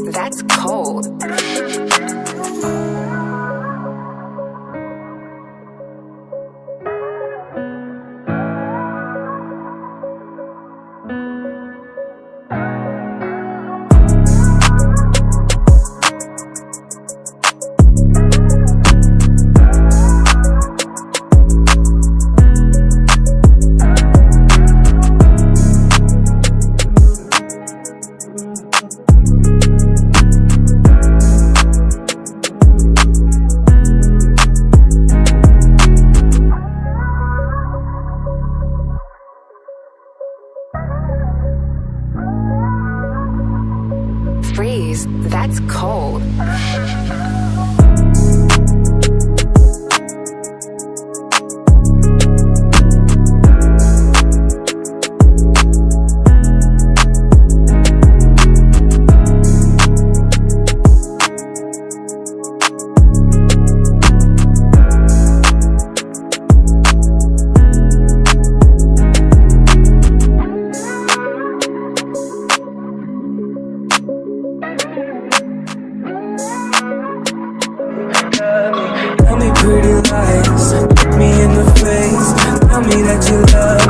that's cold. Freeze, that's cold. Tell me pretty lies, look me in the face. Tell me that you love